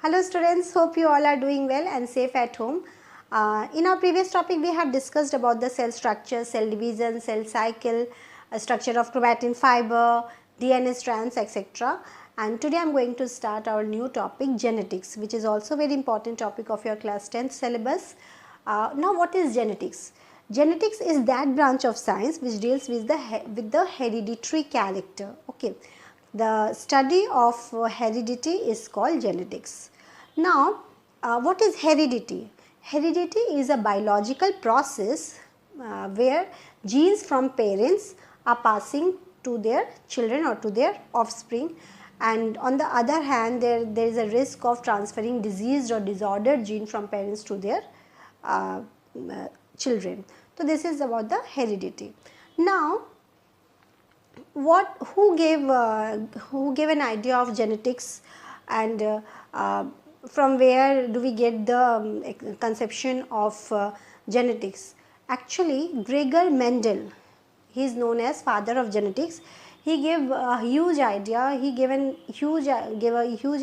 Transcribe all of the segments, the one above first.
Hello students, hope you all are doing well and safe at home. In our previous topic we have discussed about the cell structure, cell division, cell cycle, structure of chromatin fiber, DNA strands, etc. And today I am going to start our new topic, genetics, which is also very important topic of your class 10th syllabus. Now what is genetics? Genetics is that branch of science which deals with the hereditary character. Okay. The study of heredity is called genetics. Now, what is heredity? Heredity is a biological process where genes from parents are passing to their children or to their offspring, and on the other hand there is a risk of transferring diseased or disordered gene from parents to their children. So, this is about the heredity. Now, who gave an idea of genetics, and from where do we get the conception of genetics? Actually, Gregor Mendel, he is known as father of genetics. He gave a huge idea. He gave a huge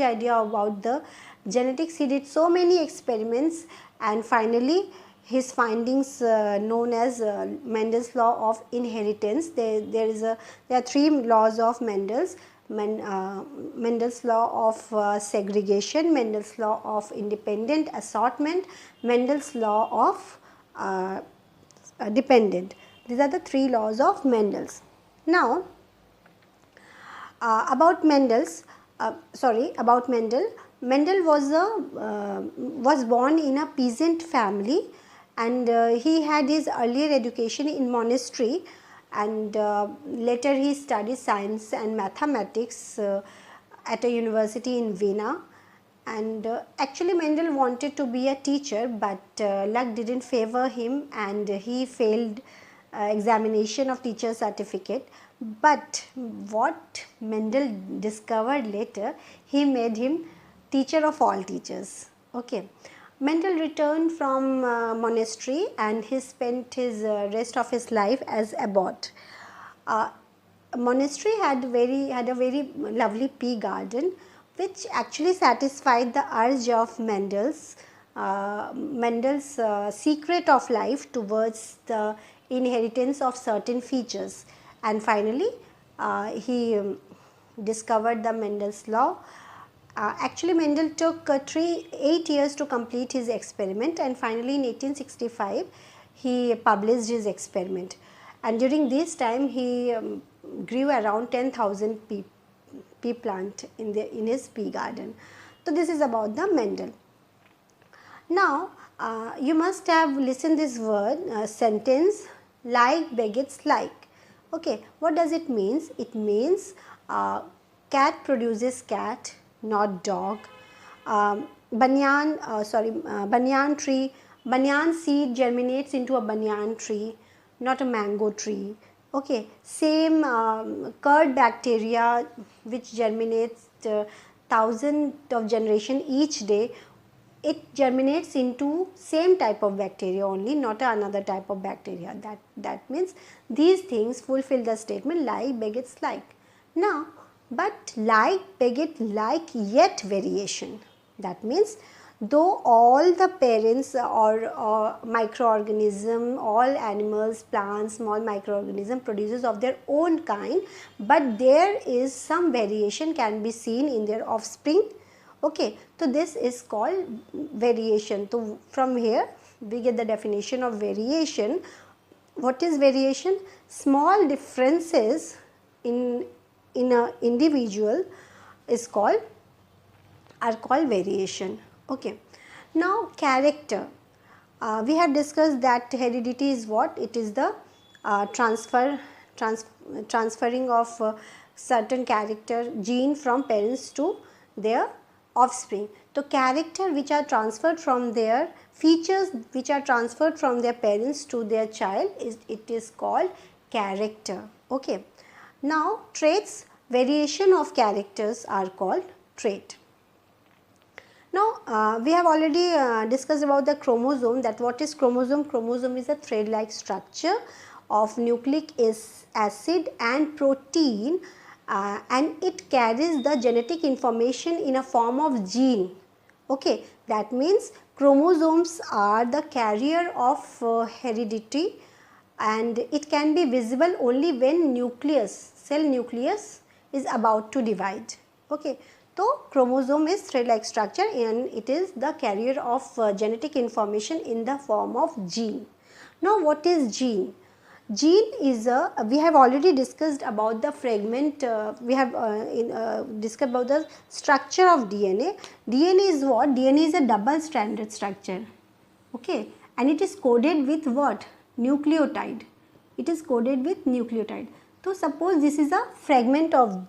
idea about the genetics. He did so many experiments, and finally his findings known as Mendel's law of inheritance. There are three laws of Mendel's. Mendel's law of segregation, Mendel's law of independent assortment, Mendel's law of dependent. These are the three laws of Mendel's. Now, about Mendel. Mendel was born in a peasant family, and he had his earlier education in monastery, and later he studied science and mathematics at a university in Vienna. And actually Mendel wanted to be a teacher, but luck didn't favor him and he failed examination of teacher certificate. But what Mendel discovered later, he made him teacher of all teachers. Okay. Mendel returned from monastery and he spent his rest of his life as abbot. Monastery had a very lovely pea garden, which actually satisfied the urge of Mendel's secret of life towards the inheritance of certain features. And finally, he discovered the Mendel's law. Actually, Mendel took 8 years to complete his experiment, and finally in 1865 he published his experiment. And during this time he grew around 10,000 pea plant in his pea garden. So, this is about the Mendel. Now, you must have listened this word sentence, like begets like. Okay, what does it mean? It means cat produces cat, not dog. Banyan seed germinates into a banyan tree, not a mango tree. Okay, same curd bacteria which germinates thousands of generation each day, it germinates into same type of bacteria only, not another type of bacteria. That means these things fulfill the statement like begets like. Now, but like beget like yet variation. That means though all the parents or microorganism, all animals, plants, small microorganism produces of their own kind, but there is some variation can be seen in their offspring. Okay, so this is called variation. So from here we get the definition of variation. What is variation? Small differences in an individual are called variation. Okay. Now, character. We have discussed that heredity is what? It is the transferring of certain character gene from parents to their offspring. So, character which are transferred from their features which are transferred from their parents to their child it is called character. Okay. Now, traits, variation of characters are called trait. Now, we have already discussed about the chromosome. That what is chromosome? Chromosome is a thread-like structure of nucleic acid and protein, and it carries the genetic information in a form of gene. Okay, that means chromosomes are the carrier of heredity, and it can be visible only when cell nucleus is about to divide. Okay, so chromosome is thread-like structure and it is the carrier of genetic information in the form of gene. Now what is gene? Gene is we have already discussed about the fragment, we have discussed about the structure of DNA. DNA is what? DNA is a double stranded structure, okay, and it is coded with what? Nucleotide. It is coded with nucleotide. So suppose this is a fragment of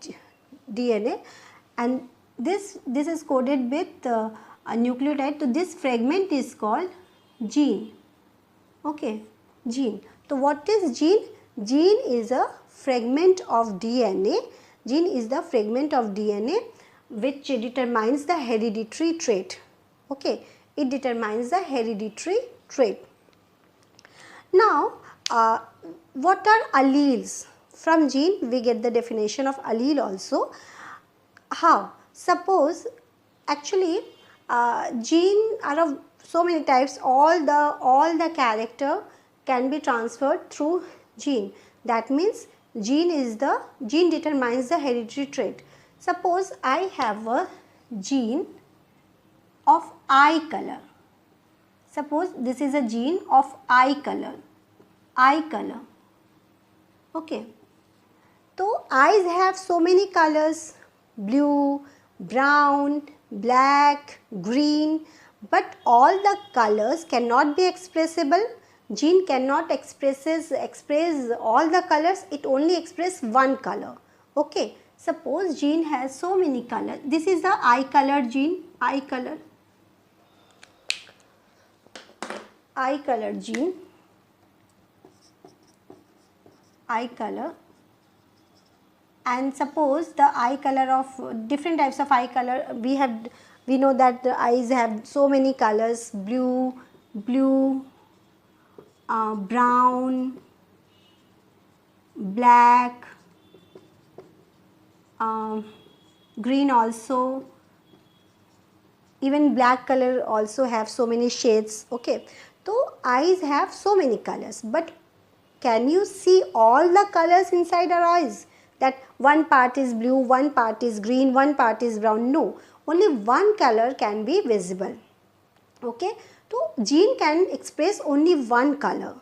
DNA and this is coded with a nucleotide. So this fragment is called gene. Okay, gene. So what is gene? Gene is a fragment of DNA. Gene is the fragment of DNA which determines the hereditary trait. Okay, it determines the hereditary trait. Now, what are alleles? From gene we get the definition of allele also. How? Suppose actually gene are of so many types. All the character can be transferred through gene. That means gene determines the hereditary trait. Suppose I have a gene of eye color. Suppose this is a gene of eye color. Okay. So eyes have so many colors: blue, brown, black, green, but all the colors cannot be expressible. Gene cannot express all the colors, it only expresses one color. Okay, suppose gene has so many colors. This is the eye color gene, eye color gene, eye color. And suppose the eye color of different types of eye color, we know that the eyes have so many colors: blue, brown, black, green also. Even black color also have so many shades. Okay, so eyes have so many colors, but can you see all the colors inside our eyes? That one part is blue, one part is green, one part is brown? No, only one color can be visible. Okay, so gene can express only one color.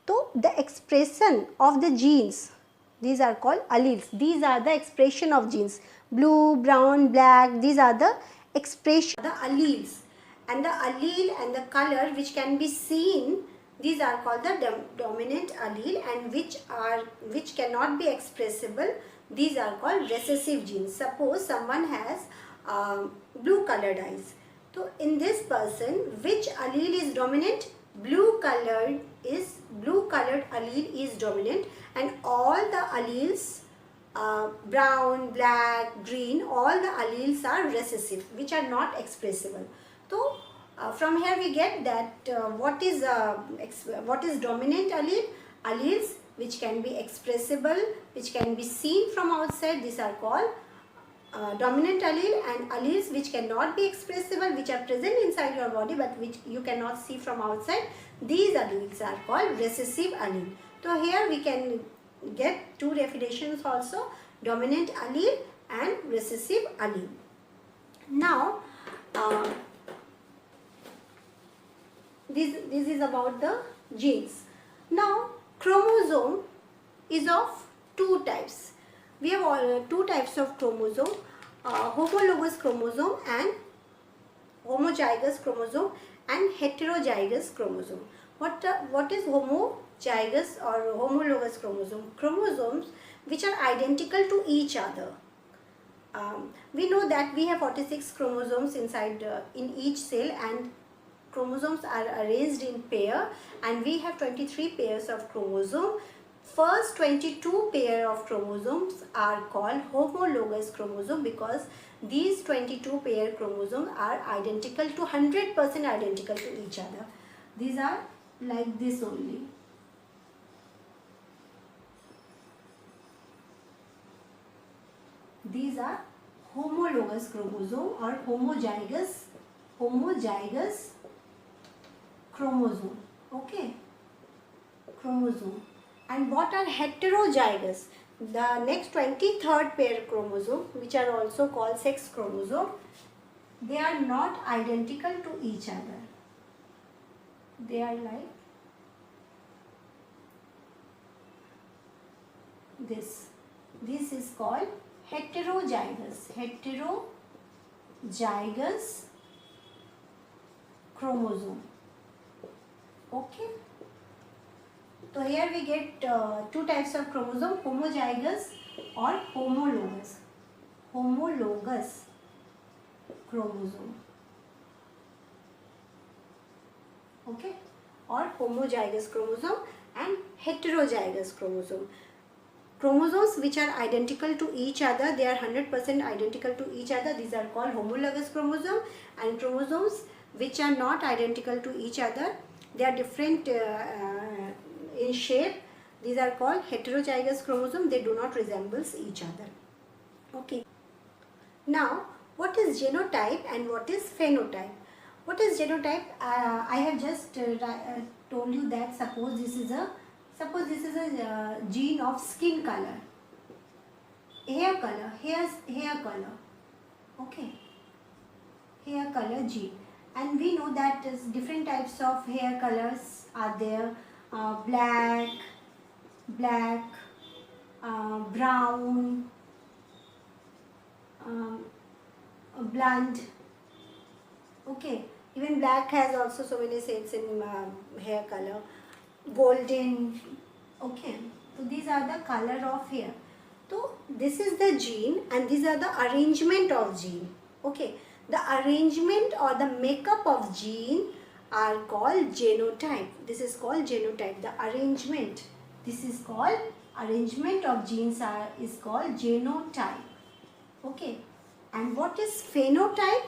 So the expression of the genes, these are called alleles. These are the expression of genes: blue, brown, black. These are the expression, the alleles. And the allele and the color which can be seen, these are called the dominant allele, and which cannot be expressible, these are called recessive genes. Suppose someone has blue colored eyes. So in this person, which allele is dominant? Blue colored allele is dominant, and all the alleles, brown, black, green, all the alleles are recessive, which are not expressible. So from here we get that what is dominant allele? Alleles which can be expressible, which can be seen from outside, these are called dominant allele. And alleles which cannot be expressible, which are present inside your body but which you cannot see from outside, these alleles are called recessive allele. So here we can get two definitions also: dominant allele and recessive allele. Now this is about the genes. Now chromosome is of two types. We have two types of chromosome: homologous chromosome and homozygous chromosome and heterozygous chromosome. What is homozygous or homologous chromosome? Chromosomes which are identical to each other. We know that we have 46 chromosomes inside in each cell, and chromosomes are arranged in pair, and we have 23 pairs of chromosome. First 22 pair of chromosomes are called homologous chromosome because these 22 pair chromosomes are identical to 100% identical to each other. These are like this only. These are homologous chromosome or homozygous homozygous chromosome. Okay, chromosome. And what are heterozygous? The next 23rd pair chromosome, which are also called sex chromosome, they are not identical to each other. They are like this. This is called heterozygous. Heterozygous chromosome. Okay. So here we get two types of chromosome, homozygous or homologous. Homologous chromosome. Okay, or homozygous chromosome and heterozygous chromosome. Chromosomes which are identical to each other, they are 100% identical to each other. These are called homologous chromosome, and chromosomes which are not identical to each other, they are different in shape. These are called heterozygous chromosome. They do not resemble each other. Okay. Now, what is genotype and what is phenotype? What is genotype? I have just told you that suppose this is a gene of skin color, hair color, hair color. Okay, hair color gene, and we know that different types of hair colors are there. Black, brown, blonde. Okay, even black has also so many shades in hair color. Golden. Okay, so these are the color of hair. So this is the gene and these are the arrangement of gene. Okay, the arrangement or the makeup of gene are called genotype. This is called genotype. The arrangement, this is called arrangement of genes is called genotype. Okay, and what is phenotype?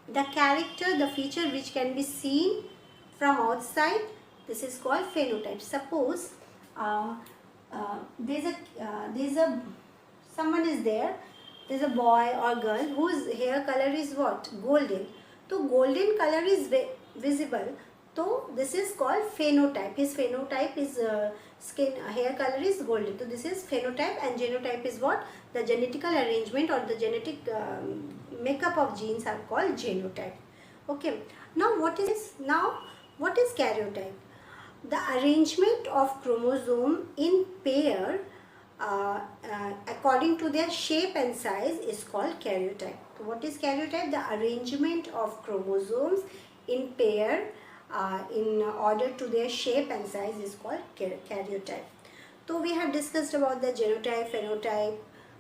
The character, the feature which can be seen from outside, this is called phenotype. Suppose someone is there, there's a boy or girl whose hair color is what? Golden. So golden color is visible. So this is called phenotype. His phenotype is hair color is golden. So this is phenotype, and genotype is what? The genetical arrangement or the genetic makeup of genes are called genotype. Okay. Now what is karyotype? The arrangement of chromosome in pair according to their shape and size is called karyotype. So what is karyotype? The arrangement of chromosomes in pair in order to their shape and size is called karyotype. So we have discussed about the genotype, phenotype,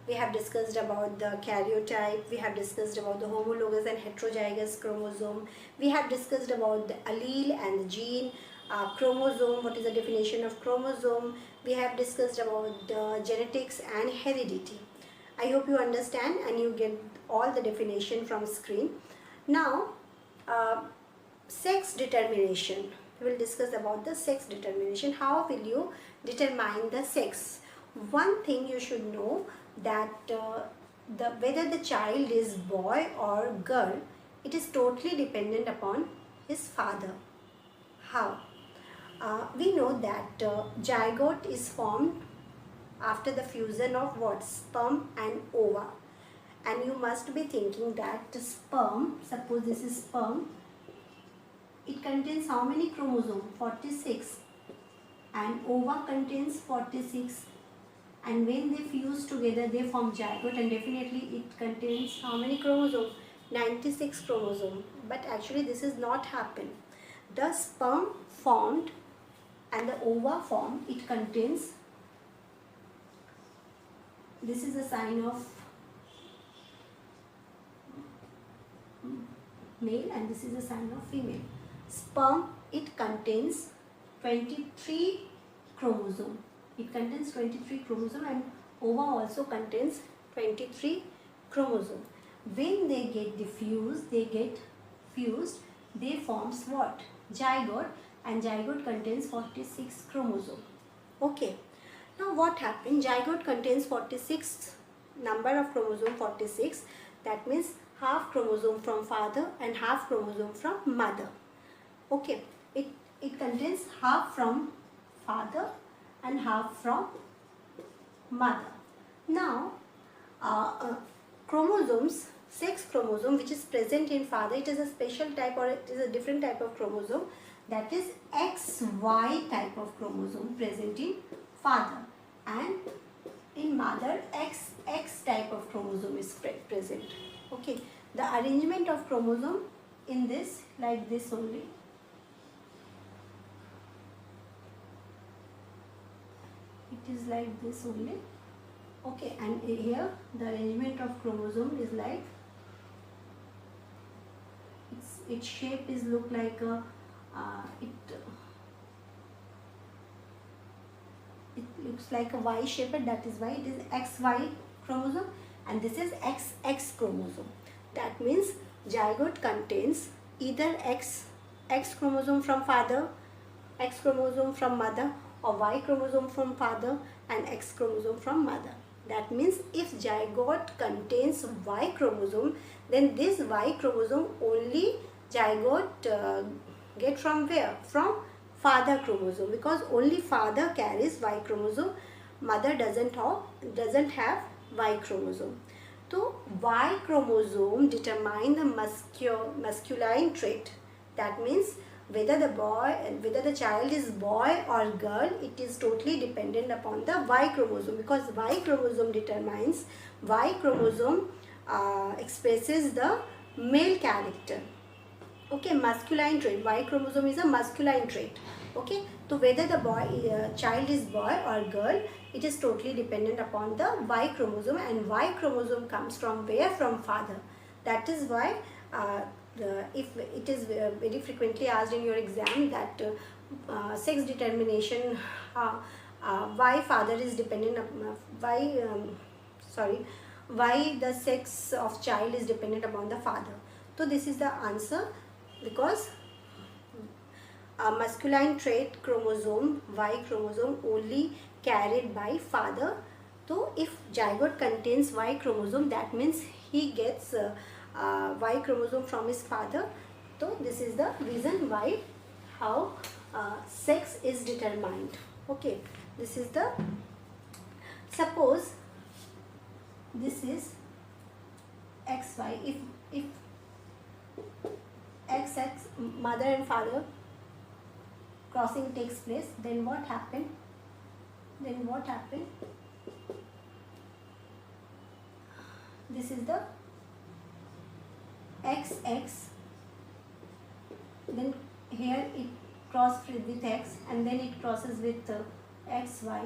we have discussed about the karyotype, we have discussed about the homologous and heterozygous chromosome, we have discussed about the allele and the gene, chromosome, what is the definition of chromosome, we have discussed about the genetics and heredity. I hope you understand and you get all the definition from screen. Now, sex determination. We will discuss about the sex determination. How will you determine the sex? One thing you should know that whether the child is boy or girl, it is totally dependent upon his father. How? We know that zygote is formed after the fusion of what? Sperm and ova. And you must be thinking that sperm, suppose this is sperm, it contains how many chromosomes? 46. And ova contains 46. And when they fuse together, they form zygote, and definitely it contains how many chromosomes? 96 chromosomes. But actually this is not happen. The sperm formed and the ova formed, it contains, this is a sign of male and this is a sign of female. Sperm, it contains 23 chromosomes. It contains 23 chromosomes, and ova also contains 23 chromosomes. When they get diffused, they forms what? Zygote, and zygote contains 46 chromosomes. Okay. Now what happened? Zygote contains 46 number of chromosome 46. That means half chromosome from father and half chromosome from mother. Okay, it contains half from father and half from mother. Now, chromosomes, sex chromosome which is present in father, it is a special type or it is a different type of chromosome, that is XY type of chromosome present in father, and in mother XX type of chromosome is present. Okay, the arrangement of chromosome in this like this only. It is like this only. Okay, and here the arrangement of chromosome is like, its shape is look like a it looks like a Y shape, that is why it is XY chromosome, and this is XX chromosome. That means zygote contains either X chromosome from father, X chromosome from mother, or Y chromosome from father and X chromosome from mother. That means if zygote contains Y chromosome, then this Y chromosome only zygote get from where? From father chromosome, because only father carries Y chromosome, mother doesn't have Y chromosome. So Y chromosome determine the masculine trait. That means whether the child is boy or girl, it is totally dependent upon the Y chromosome, because Y chromosome determines, Y chromosome expresses the male character. Okay, masculine trait. Y chromosome is a masculine trait. Okay, so whether the child is boy or girl, it is totally dependent upon the Y chromosome, and Y chromosome comes from where? From father. That is why if it is very frequently asked in your exam that sex determination, why father is dependent upon, why the sex of child is dependent upon the father. So this is the answer, because a masculine trait chromosome, Y chromosome, only carried by father. So if zygote contains Y chromosome, that means he gets Y chromosome from his father. So this is the reason why, how sex is determined. Okay, this is the, suppose this is XY, if XX, mother and father crossing takes place, then what happened? This is the XX, then here it crossed with X, and then it crosses with XY,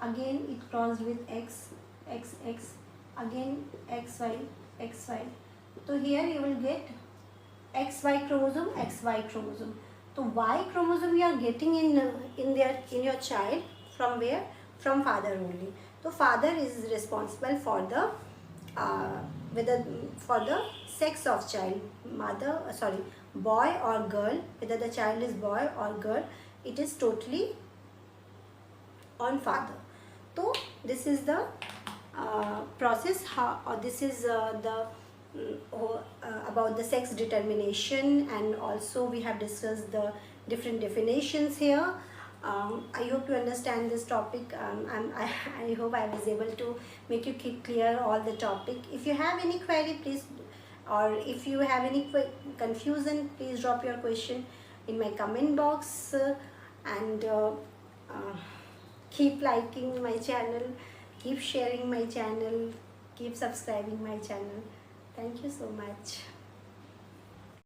again it crossed with XX, again XY, XY. So here you will get XY chromosome. So Y chromosome you are getting in your child from where? From father only. So father is responsible for the for the sex of child, boy or girl, whether the child is boy or girl, it is totally on father. So this is the process, or this is the about the sex determination, and also we have discussed the different definitions here. I hope you understand this topic. I hope I was able to make you keep clear all the topic. If you have any query, please, or if you have any confusion, please drop your question in my comment box, and keep liking my channel, keep sharing my channel, keep subscribing my channel. Thank you so much.